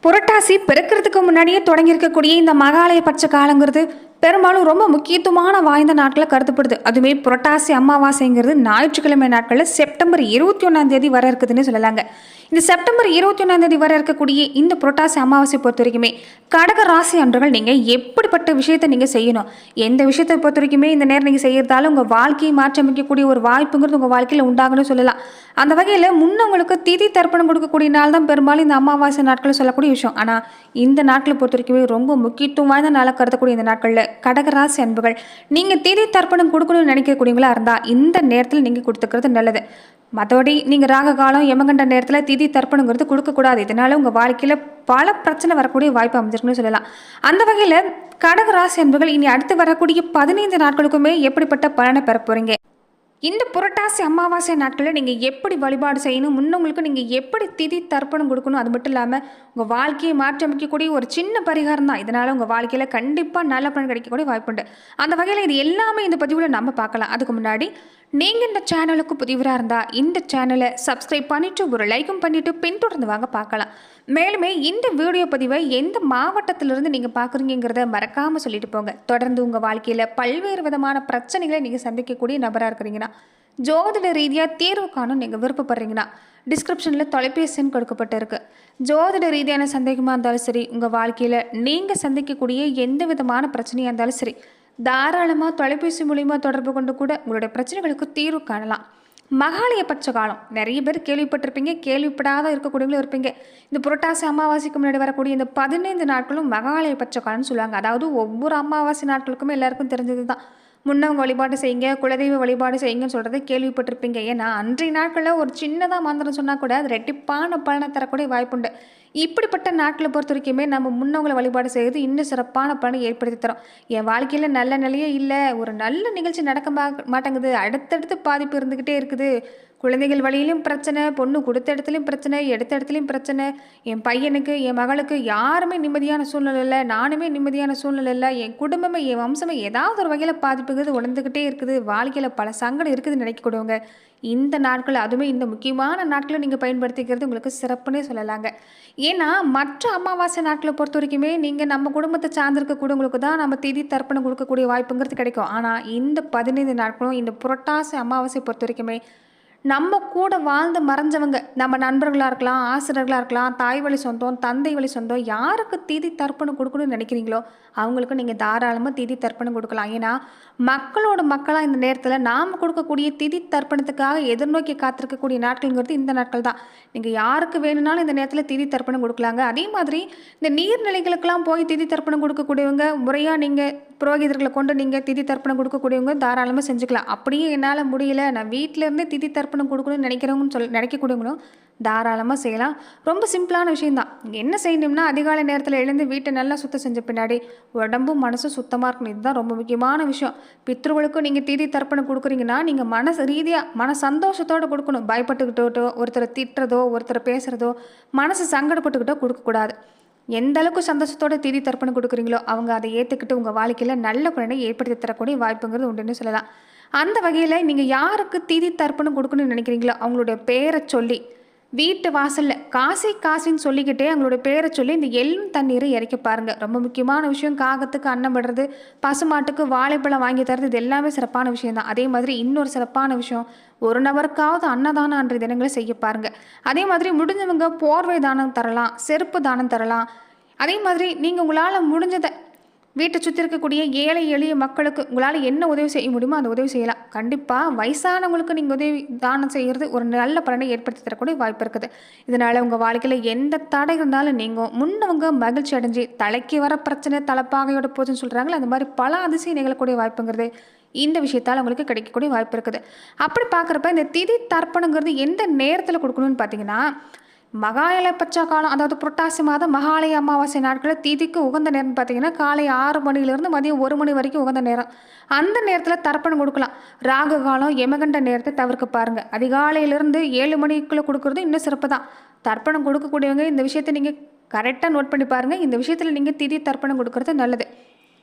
புரட்டாசி பிறக்கிறதுக்கு முன்னாடியே தொடங்கியிருக்கக்கூடிய இந்த மகாலய பட்ச காலங்கிறது பெரும்பாலும் ரொம்ப முக்கியத்துவமான வாய்ந்த நாட்களை கருதப்படுது. அதுவுமே புரட்டாசி அமாவாசைங்கிறது ஞாயிற்றுக்கிழமை நாட்களில் செப்டம்பர் 21 வர இருக்குதுன்னு சொல்லலாங்க. இந்த செப்டம்பர் 21 வர இருக்கக்கூடிய இந்த புரட்டாசி அமாவாசை பொறுத்த வரைக்குமே கடக ராசி அன்பர்கள் நீங்கள் எப்படிப்பட்ட விஷயத்தை நீங்கள் செய்யணும், எந்த விஷயத்தை பொறுத்த வரைக்குமே இந்த நேரம் நீங்கள் செய்யறதால உங்கள் வாழ்க்கையை மாற்றமைக்கக்கூடிய ஒரு வாய்ப்புங்கிறது உங்கள் வாழ்க்கையில் உண்டாகணும்னு சொல்லலாம். அந்த வகையில் முன்னவங்களுக்கு திதி தர்ப்பணம் கொடுக்கக்கூடிய நாள் தான் பெரும்பாலும் இந்த அமாவாசை நாட்கள் சொல்லக்கூடிய விஷயம். ஆனால் இந்த நாட்களை பொறுத்த வரைக்குமே ரொம்ப முக்கியத்துவம் வாய்ந்த நாளாக கருதக்கூடிய இந்த நாட்களில் கடகராசி அன்புகள் நீங்கள் திதி தர்ப்பணம் கொடுக்கணும்னு நினைக்கக்கூடியவங்களா இருந்தால் இந்த நேரத்தில் நீங்கள் கொடுத்துக்கிறது நல்லது. மற்றபடி நீங்கள் ராக காலம் யமகண்ட நேரத்தில் திதி தர்ப்பணங்கிறது கொடுக்கக்கூடாது. இதனால உங்கள் வாழ்க்கையில் பல பிரச்சனை வரக்கூடிய வாய்ப்பு அமைஞ்சிருக்குன்னு சொல்லலாம். அந்த வகையில் கடகராசி அன்புகள் இனி அடுத்து வரக்கூடிய 15 நாட்களுக்குமே எப்படிப்பட்ட பலனை பெற போகிறீங்க, இந்த புரட்டாசி அமாவாசை நாட்களில் நீங்கள் எப்படி வழிபாடு செய்யணும், முன்னவங்களுக்கு நீங்கள் எப்படி திதி தர்ப்பணம் கொடுக்கணும், அது மட்டும் இல்லாமல் உங்கள் வாழ்க்கையை மாற்றமைக்கக்கூடிய ஒரு சின்ன பரிகாரம் தான். இதனால் உங்கள் வாழ்க்கையில் கண்டிப்பாக நல்ல பலன் கிடைக்கக்கூடிய வாய்ப்புண்டு. அந்த வகையில் இது எல்லாமே இந்த பதிவில் நம்ம பார்க்கலாம். அதுக்கு முன்னாடி நீங்கள் இந்த சேனலுக்கு புதிவராக இருந்தால் இந்த சேனலை சப்ஸ்கிரைப் பண்ணிவிட்டு ஒரு லைக்கும் பண்ணிவிட்டு பின்தொடர்ந்து வாங்க பார்க்கலாம். மேலுமே இந்த வீடியோ பதிவை எந்த மாவட்டத்திலிருந்து நீங்கள் பார்க்குறீங்கிறத மறக்காமல் சொல்லிட்டு போங்க. தொடர்ந்து உங்கள் வாழ்க்கையில் பல்வேறு விதமான பிரச்சனைகளை நீங்கள் சந்திக்கக்கூடிய நபராக இருக்கிறீங்கன்னா, ஜோதிட ரீதியாக தீர்வு காணும் நீங்கள் விருப்பப்படுறீங்கன்னா டிஸ்கிரிப்ஷனில் தொலைபேசி எண் கொடுக்கப்பட்டிருக்கு. ஜோதிட ரீதியான சந்தேகமாக இருந்தாலும் சரி, உங்கள் வாழ்க்கையில் நீங்கள் சந்திக்கக்கூடிய எந்த விதமான பிரச்சனையாக இருந்தாலும் சரி, தாராளமாக தொலைபேசி மூலிமா தொடர்பு கொண்டு கூட உங்களுடைய பிரச்சனைகளுக்கு தீர்வு காணலாம். மகாலய பட்ச காலம் நிறைய பேர் கேள்விப்பட்டிருப்பீங்க, கேள்விப்படாத இருக்கக்கூடியவங்களும் இருப்பீங்க. இந்த புரட்டாசி அமாவாசைக்கு முன்னாடி வரக்கூடிய இந்த 15 நாட்களும் மகாலய பட்ச காலம்னு சொல்லுவாங்க. அதாவது ஒவ்வொரு அமாவாசை நாட்களுக்குமே எல்லாருக்கும் தெரிஞ்சது தான். முன்னவங்க வழிபாடு செய்யுங்க, குலதெய்வ வழிபாடு செய்யுங்கன்னு சொல்கிறத கேள்விப்பட்டிருப்பீங்க. ஏன்னா அன்றைய நாட்களில் ஒரு சின்னதாக மந்திரம் சொன்னால் கூட அது ரெட்டிப்பான பலனை தரக்கூடிய வாய்ப்புண்டு. இப்படிப்பட்ட நாட்களை பொறுத்த வரைக்குமே நம்ம முன்னவங்களை வழிபாடு செய்கிறது இன்னும் சிறப்பான பலனை ஏற்படுத்தி தரோம். என் வாழ்க்கையில் நல்ல நிலையே இல்லை, ஒரு நல்ல நிகழ்ச்சி நடக்க மாட்டேங்குது, அடுத்தடுத்து பாதிப்பு இருந்துக்கிட்டே இருக்குது, குழந்தைகள் வழியிலும் பிரச்சனை, பொண்ணு கொடுத்த இடத்துலையும் பிரச்சனை, எடுத்த இடத்துலையும் பிரச்சனை, என் பையனுக்கு என் மகளுக்கு யாருமே நிம்மதியான சூழ்நிலை இல்லை, நானுமே நிம்மதியான சூழ்நிலை இல்லை, என் குடும்பமே என் வம்சமே ஏதாவது ஒரு வகையில் பாதிப்புங்கிறது உணர்ந்துக்கிட்டே இருக்குது, வாழ்க்கையில் பல சங்கடம் இருக்குதுன்னு நினைக்கக்கூடியவங்க இந்த நாட்கள், அதுவுமே இந்த முக்கியமான நாட்களை நீங்கள் பயன்படுத்திக்கிறது உங்களுக்கு சிறப்புன்னே சொல்லலாங்க. ஏன்னா மற்ற அமாவாசை நாட்களை பொறுத்த வரைக்குமே நீங்கள் நம்ம குடும்பத்தை சார்ந்திருக்கக்கூடியவங்களுக்கு தான் நம்ம திதி தர்ப்பணம் கொடுக்கக்கூடிய வாய்ப்புங்கிறது கிடைக்கும். ஆனால் இந்த 15 நாட்களும் இந்த புரட்டாசி அமாவாசை பொறுத்த வரைக்குமே நம்ம கூட வாழ்ந்து மறைஞ்சவங்க, நம்ம நண்பர்களாக இருக்கலாம், ஆசிரியர்களாக இருக்கலாம், தாய் வழி சொந்தம், தந்தை வழி சொந்தம், யாருக்கு திதி தர்ப்பணம் கொடுக்கணும்னு நினைக்கிறீங்களோ அவங்களுக்கு நீங்கள் தாராளமாக திதி தர்ப்பணம் கொடுக்கலாம். ஏன்னா மக்களோட மக்களாக இந்த நேரத்தில் நாம் கொடுக்கக்கூடிய திதி தர்ப்பணத்துக்காக எதிர்நோக்கி காத்திருக்கக்கூடிய நாட்கள்ங்கிறது இந்த நாட்கள் தான். நீங்கள் யாருக்கு வேணும்னாலும் இந்த நேரத்தில் திதி தர்ப்பணம் கொடுக்கலாங்க. அதே மாதிரி இந்த நீர்நிலைகளுக்கெல்லாம் போய் திதி தர்ப்பணம் கொடுக்கக்கூடியவங்க, முறையாக நீங்கள் புரோகிதர்களை கொண்டு நீங்கள் திதி தர்ப்பணம் கொடுக்கக்கூடியவங்க தாராளமாக செஞ்சுக்கலாம். அப்படியே என்னால் முடியல, நான் வீட்டிலேருந்தே திதி தர்ப்பணம் கொடுக்கணும்னு நினைக்கிறவங்கன்னு நினைக்கக்கூடியவங்களும் தாராளமாக செய்யலாம். ரொம்ப சிம்பிளான விஷயந்தான். நீங்கள் என்ன செய்யணும்னா அதிகாலை நேரத்தில் எழுந்து வீட்டை நல்லா சுத்தம் செஞ்ச பின்னாடி உடம்பும் மனசும் சுத்தமாக இருக்கணும். இதுதான் ரொம்ப முக்கியமான விஷயம். பித்ருகளுக்கும் நீங்கள் திதி தர்ப்பணம் கொடுக்குறீங்கன்னா நீங்கள் மனசு ரீதியாக மன சந்தோஷத்தோடு கொடுக்கணும். பயப்பட்டுக்கிட்டோ, ஒருத்தரை திட்டுறதோ, ஒருத்தரை பேசுகிறதோ, மனசு சங்கடப்பட்டுக்கிட்டோ கொடுக்கக்கூடாது. எந்த அளவுக்கு சந்தோஷத்தோட திதி தர்ப்பணம் கொடுக்குறீங்களோ அவங்க அதை ஏற்றுக்கிட்டு உங்கள் வாழ்க்கையில் நல்ல பலனை ஏற்படுத்தி தரக்கூடிய வாய்ப்புங்கிறது உண்டுன்னு சொல்லலாம். அந்த வகையில் நீங்கள் யாருக்கு திதி தர்ப்பணம் கொடுக்கணும்னு நினைக்கிறீங்களோ அவங்களுடைய பேரை சொல்லி வீட்டு வாசலில் காசின்னு சொல்லிக்கிட்டே அவங்களுடைய பேரை சொல்லி இந்த எள்ளும் தண்ணீரை இறக்க பாருங்கள். ரொம்ப முக்கியமான விஷயம். காகத்துக்கு அன்னம் விடுறது, பசுமாட்டுக்கு வாழைப்பழம் வாங்கி தரது, இது எல்லாமே சிறப்பான விஷயம்தான். அதே மாதிரி இன்னொரு சிறப்பான விஷயம், ஒரு நபருக்காவது அன்னதானம் அன்றைய தினங்களை செய்ய பாருங்கள். அதே மாதிரி முடிஞ்சவங்க போர்வை தானம் தரலாம், செருப்பு தானம் தரலாம். அதே மாதிரி நீங்கள் உங்களால் முடிஞ்சதை வீட்டை சுற்றி இருக்கக்கூடிய ஏழை எளிய மக்களுக்கு உங்களால் என்ன உதவி செய்ய முடியுமோ அந்த உதவி செய்யலாம். கண்டிப்பாக வயசானவங்களுக்கு நீங்கள் உதவி தானம் செய்கிறது ஒரு நல்ல பலனை ஏற்படுத்தி தரக்கூடிய வாய்ப்பு இருக்குது. இதனால் உங்கள் வாழ்க்கையில் எந்த தடை இருந்தாலும் நீங்கள் முன்னவங்க மகிழ்ச்சி அடைஞ்சு தலைக்கு வர பிரச்சனை தலைப்பாகையோட போச்சுன்னு சொல்கிறாங்களே, அந்த மாதிரி பல அதிசயம் நிகழக்கூடிய வாய்ப்புங்கிறது இந்த விஷயத்தால் உங்களுக்கு கிடைக்கக்கூடிய வாய்ப்பு இருக்குது. அப்படி பார்க்குறப்ப இந்த திதி தர்ப்பணங்கிறது எந்த நேரத்தில் கொடுக்கணும்னு பார்த்தீங்கன்னா, மகாலய பட்ச காலம், அதாவது புரட்டாசி மாதம் மகாலய அமாவாசை நாட்களில் திதிக்கு உகந்த நேரம் பார்த்தீங்கன்னா காலை 6 மணிலேருந்து மதியம் 1 மணி வரைக்கும் உகந்த நேரம். அந்த நேரத்தில் தர்ப்பணம் கொடுக்கலாம். ராகு காலம் யமகண்ட நேரத்தை தவிர்க்க பாருங்கள். அதிகாலையிலேருந்து 7 மணிக்குள்ளே கொடுக்குறது இன்னும் சிறப்பு தான். தர்ப்பணம் கொடுக்கக்கூடியவங்க இந்த விஷயத்தை நீங்கள் கரெக்டாக நோட் பண்ணி பாருங்கள். இந்த விஷயத்தில் நீங்கள் திதி தர்ப்பணம் கொடுக்கறது நல்லது.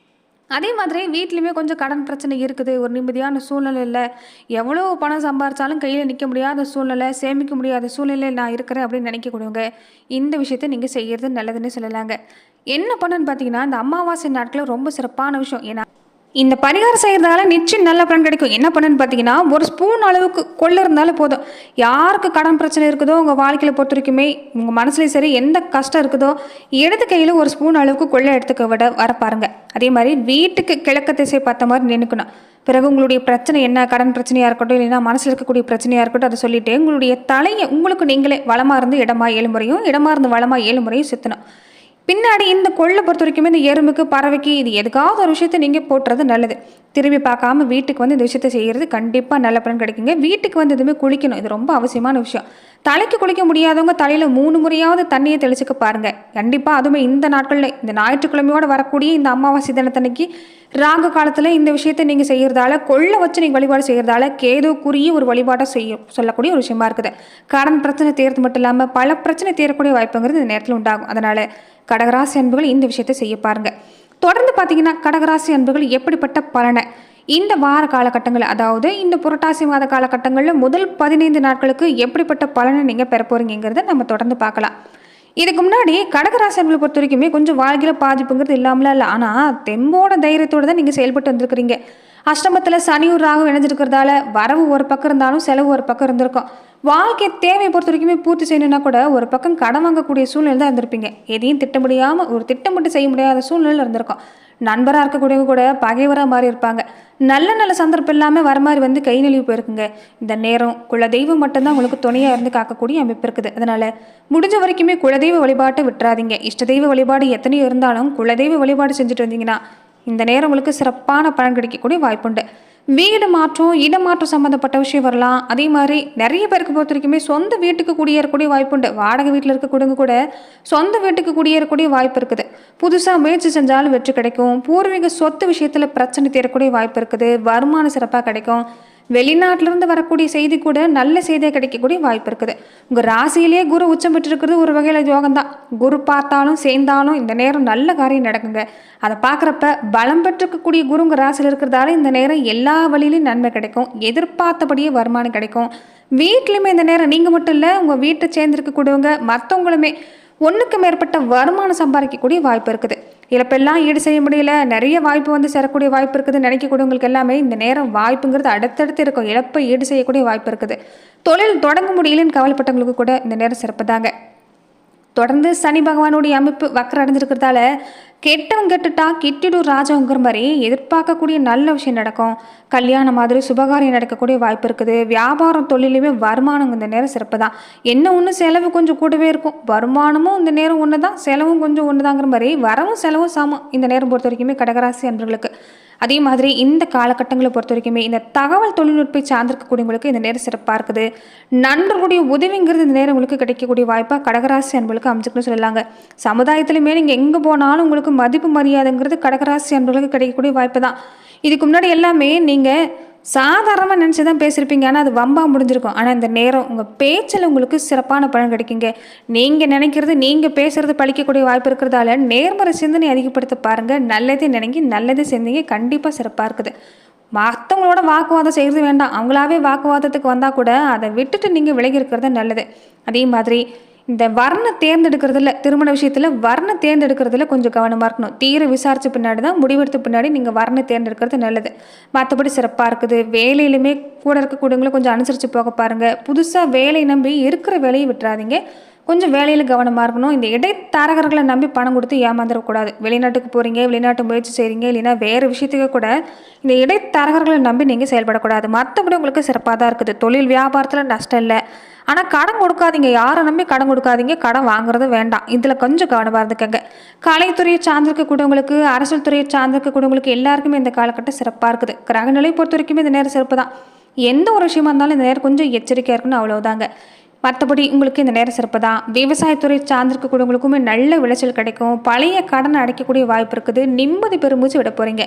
அதே மாதிரி வீட்லையுமே கொஞ்சம் கடன் பிரச்சனை இருக்குது. ஒரு நிம்மதியான சூழ்நிலை இல்ல. எவ்வளோ பணம் சம்பாரிச்சாலும் கையில நிக்க முடியாத சூழ்நிலை, சேமிக்க முடியாத சூழ்நிலையில நான் இருக்கிறேன் அப்படின்னு நினைக்கக்கூடியவங்க, இந்த விஷயத்த நீங்க செய்யறது நல்லதுன்னு சொல்லலாங்க. என்ன பண்ணுன்னு பார்த்தீங்கன்னா, இந்த அமாவாசை நாட்கள்ல ரொம்ப சிறப்பான விஷயம். ஏன்னா இந்த பரிகாரம் செய்கிறதால நிச்சயம் நல்ல பலன் கிடைக்கும். என்ன பண்ணுன்னு பார்த்தீங்கன்னா, ஒரு ஸ்பூன் அளவுக்கு கொள்ளு இருந்தாலும் போதும். யாருக்கு கடன் பிரச்சனை இருக்குதோ, உங்கள் வாழ்க்கையில பொறுத்த வரைக்குமே உங்கள் மனசுலையும் சரி எந்த கஷ்டம் இருக்குதோ, இடது கையில் ஒரு ஸ்பூன் அளவுக்கு கொள்ளை எடுத்துக்க விட வர பாருங்க. அதே மாதிரி வீட்டுக்கு கிழக்கு திசை பார்த்த மாதிரி நின்றுக்கணும். பிறகு உங்களுடைய பிரச்சனை என்ன, கடன் பிரச்சனையாக இருக்கட்டும், இல்லைன்னா மனசில் இருக்கக்கூடிய பிரச்சனையாக இருக்கட்டும், அதை சொல்லிட்டு உங்களுடைய தலையை உங்களுக்கு நீங்களே வளமாக இருந்து இடமா 7 முறையும், இடமா இருந்து வளமா 7 முறையும் சுற்றணும். பின்னாடி இந்த கொள்ளை பொறுத்த வரைக்குமே இந்த எறும்புக்கு, பறவைக்கு இது எதுக்காவது ஒரு விஷயத்தை நீங்கள் போட்டுறது நல்லது. திரும்பி பார்க்காம வீட்டுக்கு வந்து இந்த விஷயத்தை செய்கிறது கண்டிப்பாக நல்ல பலன் கிடைக்குங்க. வீட்டுக்கு வந்து எதுவுமே குளிக்கணும், இது ரொம்ப அவசியமான விஷயம். தலைக்கு குளிக்க முடியாதவங்க தலையில் 3 முறையாவது தண்ணியை தெளிச்சுக்க பாருங்க. கண்டிப்பாக அதுவுமே இந்த நாட்களில் இந்த ஞாயிற்றுக்கிழமையோடு வரக்கூடிய இந்த அமாவாசை தினத்தன்னைக்கு ராகு காலத்தில் இந்த விஷயத்தை நீங்கள் செய்கிறதால, கொள்ளை வச்சு நீங்கள் வழிபாடு செய்கிறதால கேதுக்குரிய ஒரு வழிபாட்டை சொல்லக்கூடிய ஒரு விஷயமா இருக்குது. கடன் பிரச்சனை தீர்த்து மட்டும் இல்லாமல் பல பிரச்சனை தீரக்கூடிய வாய்ப்புங்கிறது இந்த நேரத்தில் உண்டாகும். அதனால் கடகராசி அன்புகள் இந்த விஷயத்தை செய்ய பாருங்க. தொடர்ந்து பார்த்தீங்கன்னா கடகராசி அன்புகள் எப்படிப்பட்ட பலனை இந்த வார காலகட்டங்கள், அதாவது இந்த புரட்டாசி மாத காலகட்டங்களில் முதல் 15 நாட்களுக்கு எப்படிப்பட்ட பலனை நீங்கள் பெற போறீங்கிறத நம்ம தொடர்ந்து பார்க்கலாம். இதுக்கு முன்னாடி கடகராசி அன்புகளை பொறுத்த வரைக்குமே கொஞ்சம் வாழ்க்கையில் பாதிப்புங்கிறது இல்லாமலாம் இல்லை. ஆனால் தெம்போட தைரியத்தோடு தான் நீங்கள் செயல்பட்டு வந்திருக்கிறீங்க. அஷ்டமத்தில் சனியூர் ராகு இணைஞ்சிருக்கிறதால வரவு ஒரு பக்கம் இருந்தாலும் செலவு ஒரு பக்கம் இருந்திருக்கும். வாழ்க்கை தேவையை பொறுத்த வரைக்குமே பூர்த்தி செய்யணும்னா கூட ஒரு பக்கம் கடன் வாங்கக்கூடிய சூழ்நிலை தான் இருந்திருப்பீங்க. எதையும் திட்ட முடியாமல் ஒரு திட்டமிட்டு செய்ய முடியாத சூழ்நிலை இருந்திருக்கும். நண்பராக இருக்கக்கூடியவங்க கூட பகைவராக மாறி இருப்பாங்க. நல்ல நல்ல சந்தர்ப்பம் இல்லாமல் வர மாதிரி வந்து கை நழுவி போயிருக்குங்க. இந்த நேரம் குலதெய்வம் மட்டும்தான் உங்களுக்கு துணையாக இருந்து காக்கக்கூடிய அமைப்பு இருக்குது. அதனால் முடிஞ்ச வரைக்குமே குலதெய்வ வழிபாட்டை விட்டுறாதீங்க. இஷ்ட தெய்வ வழிபாடு எத்தனையோ இருந்தாலும் குலதெய்வ வழிபாடு செஞ்சுட்டு வந்தீங்கன்னா இந்த நேரம் உங்களுக்கு சிறப்பான பலன் கிடைக்கக்கூடிய வாய்ப்புண்டு. வீடு மாற்றம், இடமாற்றம் சம்மந்தப்பட்ட விஷயம் வரலாம். அதே மாதிரி நிறைய பேருக்கு பொறுத்த வரைக்குமே சொந்த வீட்டுக்கு குடியேறக்கூடிய வாய்ப்புண்டு. வாடகை வீட்டில் இருக்கக்கூடியவங்க கூட சொந்த வீட்டுக்கு குடியேறக்கூடிய வாய்ப்பு இருக்குது. புதுசாக முயற்சி செஞ்சாலும் வெற்றி கிடைக்கும். பூர்வீக சொத்து விஷயத்தில் பிரச்சனை தீரக்கூடிய வாய்ப்பு இருக்குது. வருமானம் சிறப்பாக கிடைக்கும். வெளிநாட்டிலிருந்து வரக்கூடிய செய்தி கூட நல்ல செய்தியாக கிடைக்கக்கூடிய வாய்ப்பு இருக்குது. உங்கள் ராசியிலேயே குரு உச்சம் பெற்றிருக்கிறது ஒரு வகையில் யோகம்தான். குரு பார்த்தாலும் சேர்ந்தாலும் இந்த நேரம் நல்ல காரியம் நடக்குங்க. அதை பார்க்குறப்ப பலம் பெற்றிருக்கக்கூடிய குரு உங்கள் ராசியில் இருக்கிறதால இந்த நேரம் எல்லா வழியிலையும் நன்மை கிடைக்கும். எதிர்பார்த்தபடியே வருமானம் கிடைக்கும். வீட்லையுமே இந்த நேரம் நீங்கள் மட்டும் இல்லை, உங்கள் வீட்டை சேர்ந்துருக்கக்கூடியவங்க மற்றவங்களுமே ஒன்றுக்கு மேற்பட்ட வருமானம் சம்பாதிக்கக்கூடிய வாய்ப்பு இருக்குது. இழப்பெல்லாம் ஈடு செய்ய முடியல, நிறைய வாய்ப்பு வந்து சேரக்கூடிய வாய்ப்பு இருக்குதுன்னு நினைக்கக்கூடியவங்களுக்கு எல்லாமே இந்த நேரம் வாய்ப்புங்கிறது அடுத்தடுத்து இருக்கும். இழப்பை ஈடு செய்யக்கூடிய வாய்ப்பு இருக்குது. தொழில் தொடங்க முடியலன்னு கவலைப்பட்டவங்களுக்கு கூட இந்த நேரம் சிறப்பு தாங்க. தொடர்ந்து சனி பகவானுடைய அமைப்பு வக்கரம் அடைஞ்சிருக்கிறதால கெட்டவன் கெட்டுட்டா கிட்டிடும் ராஜாங்கிற மாதிரி எதிர்பார்க்கக்கூடிய நல்ல விஷயம் நடக்கும். கல்யாணம் மாதிரி சுபகாரியம் நடக்கக்கூடிய வாய்ப்பு இருக்குது. வியாபாரம் தொழிலுமே வருமானம் இந்த நேரம் சிறப்பு தான். என்ன ஒன்று செலவு கொஞ்சம் கூடவே இருக்கும். வருமானமும் இந்த நேரம் ஒன்று தான், செலவும் கொஞ்சம் ஒன்று தாங்கிற மாதிரி வரவும் செலவும் சமம் இந்த நேரம் பொறுத்த வரைக்குமே கடகராசி அன்பர்களுக்கு. அதே மாதிரி இந்த காலகட்டங்களை பொறுத்த வரைக்குமே இந்த தகவல் தொழில்நுட்பை சார்ந்திருக்கக்கூடியவங்களுக்கு இந்த நேரம் சிறப்பாக இருக்குது. நண்பர்களுடைய உதவிங்கிறது இந்த நேரம் உங்களுக்கு கிடைக்கக்கூடிய வாய்ப்பாக கடகராசி அன்பர்களுக்கு அமைச்சுக்கணும்னு சொல்லலாங்க. சமுதாயத்திலுமே நீங்கள் எங்கே போனாலும் உங்களுக்கு மதிப்பு மரியாதைங்கிறது கடகராசி அன்பர்களுக்கு கிடைக்கக்கூடிய வாய்ப்பு தான். இதுக்கு முன்னாடி எல்லாமே நீங்கள் சாதாரணமாக நினச்சி தான் பேசியிருப்பீங்க, ஆனால் அது வம்பாக முடிஞ்சிருக்கும். ஆனால் இந்த நேரம் உங்கள் பேச்சில் உங்களுக்கு சிறப்பான பலன் கிடைக்குங்க. நீங்கள் நினைக்கிறது நீங்கள் பேசுகிறது பழிக்கக்கூடிய வாய்ப்பு இருக்கிறதால நேர்மறை சிந்தனை அதிகப்படுத்த பாருங்கள். நல்லதே நினைக்கி நல்லதே சிந்திங்க, கண்டிப்பாக சிறப்பாக இருக்குது. மற்றவங்களோட வாக்குவாதம் செய்கிறது வேண்டாம். அவங்களாவே வாக்குவாதத்துக்கு வந்தால் கூட அதை விட்டுட்டு நீங்கள் விலகி இருக்கிறது நல்லது. அதே மாதிரி இந்த வர்ண தேர்ந்தெடுக்கிறதுல, திருமண விஷயத்தில் வர்ண தேர்ந்தெடுக்கிறதுல கொஞ்சம் கவனமாக இருக்கணும். தீர விசாரித்த பின்னாடி தான் முடிவெடுத்த பின்னாடி நீங்கள் வர்ண தேர்ந்தெடுக்கிறது நல்லது. மற்றபடி சிறப்பாக இருக்குது. வேலையிலுமே கூட இருக்கக்கூடியவங்கள கொஞ்சம் அனுசரித்து போக பாருங்கள். புதுசாக வேலையை நம்பி இருக்கிற வேலையை விட்டுறாதீங்க. கொஞ்சம் வேலையில் கவனமாக இருக்கணும். இந்த இடைத்தரகர்களை நம்பி பணம் கொடுத்து ஏமாந்துடக்கூடாது. வெளிநாட்டுக்கு போகிறீங்க, வெளிநாட்டு முயற்சி செய்கிறீங்க, இல்லைன்னா வேறு விஷயத்துக்கு கூட இந்த இடைத்தரகர்களை நம்பி நீங்கள் செயல்படக்கூடாது. மற்றபடி உங்களுக்கு சிறப்பாக தான் இருக்குது. தொழில் வியாபாரத்தில் நஷ்டம் இல்லை. ஆனால் கடன் கொடுக்காதீங்க. யாரை நம்பி கடன் கொடுக்காதீங்க. கடன் வாங்குறது வேண்டாம். இதில் கொஞ்சம் கவனமாக இருந்துக்கங்க. கலைத்துறையை சார்ந்திருக்கக்கூடியவங்களுக்கு, அரசியல் துறையை சார்ந்திருக்கக்கூடியவங்களுக்கு எல்லாருக்குமே இந்த காலகட்டம் சிறப்பாக இருக்குது. கிரகநிலை பொறுத்த வரைக்குமே இந்த நேரம் சிறப்பு தான். எந்த ஒரு விஷயமா இருந்தாலும் இந்த நேரம் கொஞ்சம் எச்சரிக்கையாக இருக்குன்னு அவ்வளோதாங்க. மற்றபடி உங்களுக்கு இந்த நேரம் சிறப்பு தான். விவசாயத்துறை சார்ந்திருக்கக்கூடியவங்களுக்குமே நல்ல விளைச்சல் கிடைக்கும். பழைய கடனை அடைக்கக்கூடிய வாய்ப்பு இருக்குது. நிம்மதி பெருமூச்சு விட போகிறீங்க.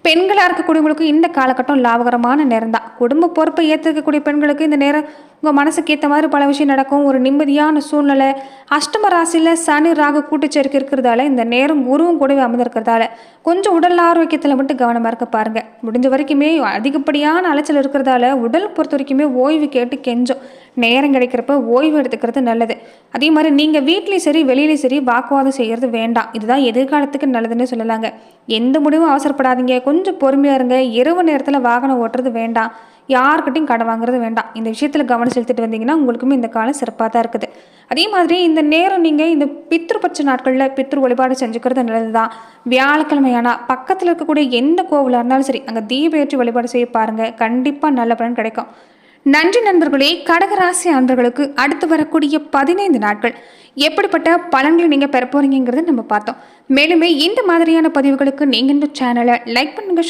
பெண்களாக இருக்கக்கூடியவங்களுக்கு இந்த காலகட்டம் லாபகரமான நேரம் தான். குடும்ப பொறுப்பை ஏற்றுக்கக்கூடிய பெண்களுக்கு இந்த நேரம் உங்கள் மனசுக்கு ஏற்ற மாதிரி பல விஷயம் நடக்கும். ஒரு நிம்மதியான சூழ்நிலை. அஷ்டம ராசியில் சனி ராகு கூட்டுச்சேர்க்கை இருக்கிறதால இந்த நேரம் குருவும் கூடவே அமர்ந்திருக்கிறதால கொஞ்சம் உடல் ஆரோக்கியத்தில் மட்டும் கவனமாக இருக்க பாருங்கள். முடிஞ்ச வரைக்குமே அதிகப்படியான அலைச்சல் இருக்கிறதால உடல் பொறுத்த வரைக்குமே ஓய்வு கேட்டு கெஞ்சும். நேரம் கிடைக்கிறப்ப ஓய்வு எடுத்துக்கிறது நல்லது. அதே மாதிரி நீங்கள் வீட்லேயும் சரி வெளியிலையும் சரி வாக்குவாதம் செய்கிறது வேண்டாம். இதுதான் எதிர்காலத்துக்கு நல்லதுன்னு சொல்லலாங்க. எந்த முடிவும் அவசரப்படாதீங்க. கொஞ்சம் பொறுமையாக இருங்க. இரவு நேரத்தில் வாகனம் ஓட்டுறது வேண்டாம். யார்கிட்டையும் கடன் வாங்குறது வேண்டாம். இந்த விஷயத்தில் கவனம் செலுத்திட்டு வந்தீங்கன்னா உங்களுக்குமே இந்த காலம் சிறப்பாக தான் இருக்குது. அதே மாதிரி இந்த நேரம் நீங்கள் இந்த பித்ருபட்ச நாட்களில் பித்ரு வழிபாடு செஞ்சுக்கிறது நல்லது தான். வியாழக்கிழமையானா பக்கத்தில் இருக்கக்கூடிய எந்த கோவிலாக இருந்தாலும் சரி அங்கே தீபேற்றி வழிபாடு செய்ய பாருங்கள். கண்டிப்பாக நல்ல பலன் கிடைக்கும். நன்றி நண்பர்களே. கடகராசி அன்பர்களுக்கு அடுத்து வரக்கூடிய 15 நாட்கள் எப்படிப்பட்ட பலன்களை நீங்கள் பெற போறீங்கிறத நம்ம பார்த்தோம். மேலுமே இந்த மாதிரியான பதிவுகளுக்கு நீங்கள் இந்த சேனலை லைக் பண்ணுங்க.